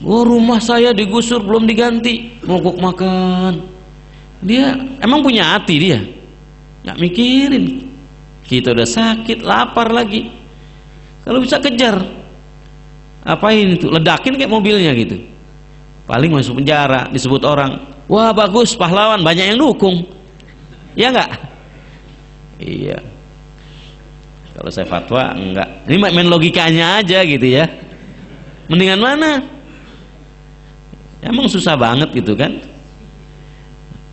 Oh, rumah saya digusur belum diganti, mogok makan. Dia emang punya hati dia, nggak mikirin. Kita udah sakit, lapar lagi. Kalau bisa kejar, apain itu? Ledakin kayak mobilnya gitu. Paling masuk penjara, disebut orang, wah bagus, pahlawan, banyak yang dukung. Ya nggak? Iya. Kalau saya fatwa enggak. Ini main logikanya aja gitu ya. Mendingan mana? Emang susah banget gitu kan?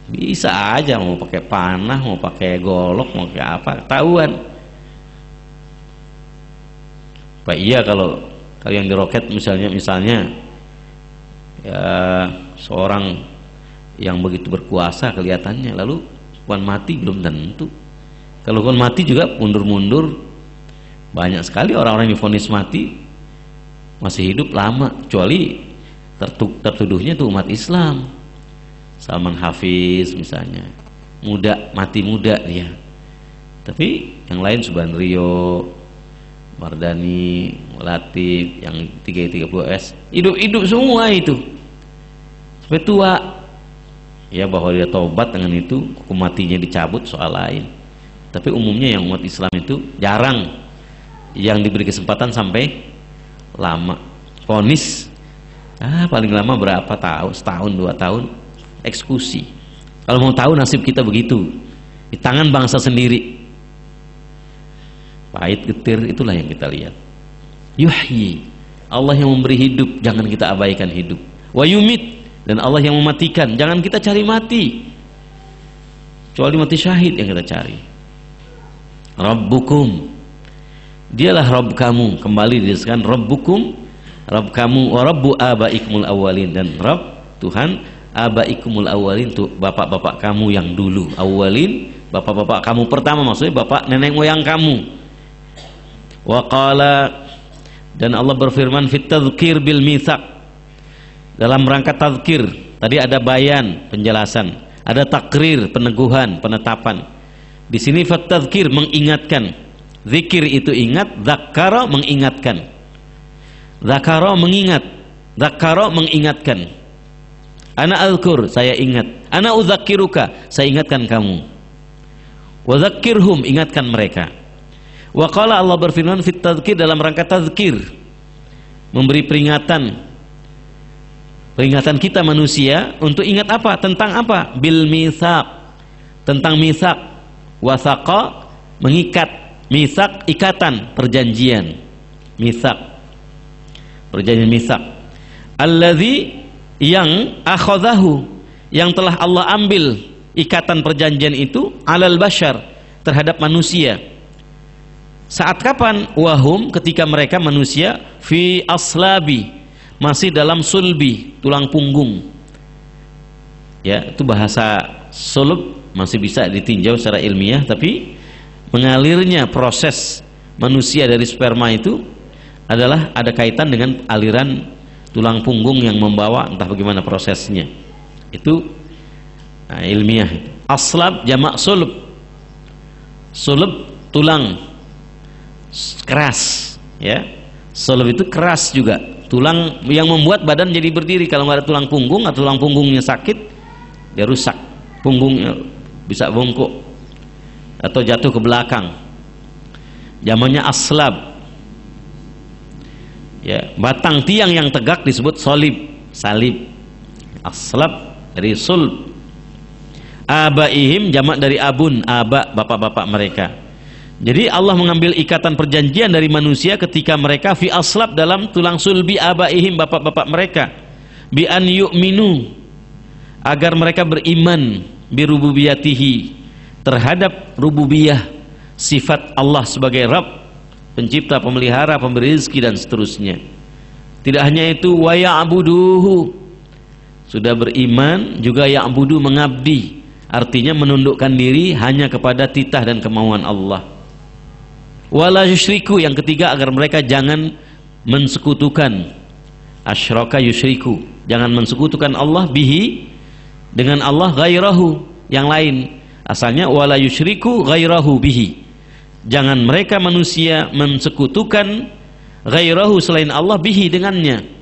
Bisa aja mau pakai panah, mau pakai golok, mau pakai apa, ketahuan. Pak iya kalau yang diroket misalnya ya seorang yang begitu berkuasa kelihatannya, lalu hukuman mati belum tentu. Kalau hukuman mati juga mundur-mundur. Banyak sekali orang-orang yang divonis mati masih hidup lama, kecuali tertuduhnya itu umat Islam. Salman Hafiz misalnya, mati muda dia. Tapi yang lain Subandrio, Mardani, Latif, yang 30S hidup semua itu sampai tua. Ya bahwa dia taubat dengan itu, hukum matinya dicabut soal lain. Tapi umumnya yang umat Islam itu jarang yang diberi kesempatan sampai lama. Vonis paling lama berapa tahun, setahun 2 tahun eksekusi. Kalau mau tahu nasib kita begitu, di tangan bangsa sendiri. Pahit getir, itulah yang kita lihat. Yuhyi, Allah yang memberi hidup, jangan kita abaikan hidup. Wa yumit, dan Allah yang mematikan, jangan kita cari mati, kecuali mati syahid yang kita cari. Rabbukum, dialah Rabb kamu. Kembali disebutkan Rabbukum, Rabb kamu, wa Rabbu abaikumul awwalin, dan Rabb Tuhan abaikumul awwalin, tuh bapak-bapak kamu yang dulu. Awwalin, bapak-bapak kamu pertama, maksudnya bapak nenek moyang kamu. Wa qala, dan Allah berfirman fit tadzkir bil mitsaq, dalam rangka tadzkir. Tadi ada bayan, penjelasan, ada takrir, peneguhan, penetapan. Di sini fit tadzkir, mengingatkan. Zikir itu ingat, dzakara mengingatkan. Dzakara mengingat, dzakara mengingatkan. Ana azkur, saya ingat. Ana udzakiruka, saya ingatkan kamu. Wa dzakirhum, ingatkan mereka. Wa qala, Allah berfirman fit tadzkir, dalam rangka tadzkir, memberi peringatan kita manusia untuk ingat apa? Tentang apa? Bil mitsaq, tentang mitsaq. Wasaqa, mengikat. Mitsaq, ikatan, perjanjian. Mitsaq, perjanjian mitsaq. Allazi, yang akhadhahu, yang telah Allah ambil ikatan perjanjian itu, alal bashar, terhadap manusia. Saat kapan? Wahum, ketika mereka manusia, fi aslabi, masih dalam sulbi, tulang punggung. Ya, itu bahasa sulb masih bisa ditinjau secara ilmiah, tapi mengalirnya proses manusia dari sperma itu adalah ada kaitan dengan aliran tulang punggung yang membawa, entah bagaimana prosesnya. Itu ilmiah. Aslab jamak sulb. Sulb tulang keras, ya. Sulb itu keras juga, tulang yang membuat badan jadi berdiri. Kalau nggak ada tulang punggung atau tulang punggungnya sakit, dia rusak, punggungnya bisa bongkok atau jatuh ke belakang. Zamannya aslab. Ya, batang tiang yang tegak disebut solib, salib. Aslab dari sulb. Abaihim jamak dari abun, aba, bapak-bapak mereka. Jadi Allah mengambil ikatan perjanjian dari manusia ketika mereka fi aslab, dalam tulang sulbi abaihim, bapak-bapak mereka. Bi an yu'minu, agar mereka beriman bi rububiyatihi, terhadap rububiyah, sifat Allah sebagai Rabb, pencipta, pemelihara, pemberi rezeki, dan seterusnya. Tidak hanya itu, wa ya'buduhu, sudah beriman juga ya'budu, mengabdi, artinya menundukkan diri hanya kepada titah dan kemauan Allah. Wala yusyriku, yang ketiga, agar mereka jangan mensekutukan. Asyraka yusyriku, jangan mensekutukan Allah bihi, dengan Allah, ghairahu, yang lain. Asalnya wala yusyriku ghairahu bihi, jangan mereka manusia mensekutukan ghairahu, selain Allah, bihi, dengannya.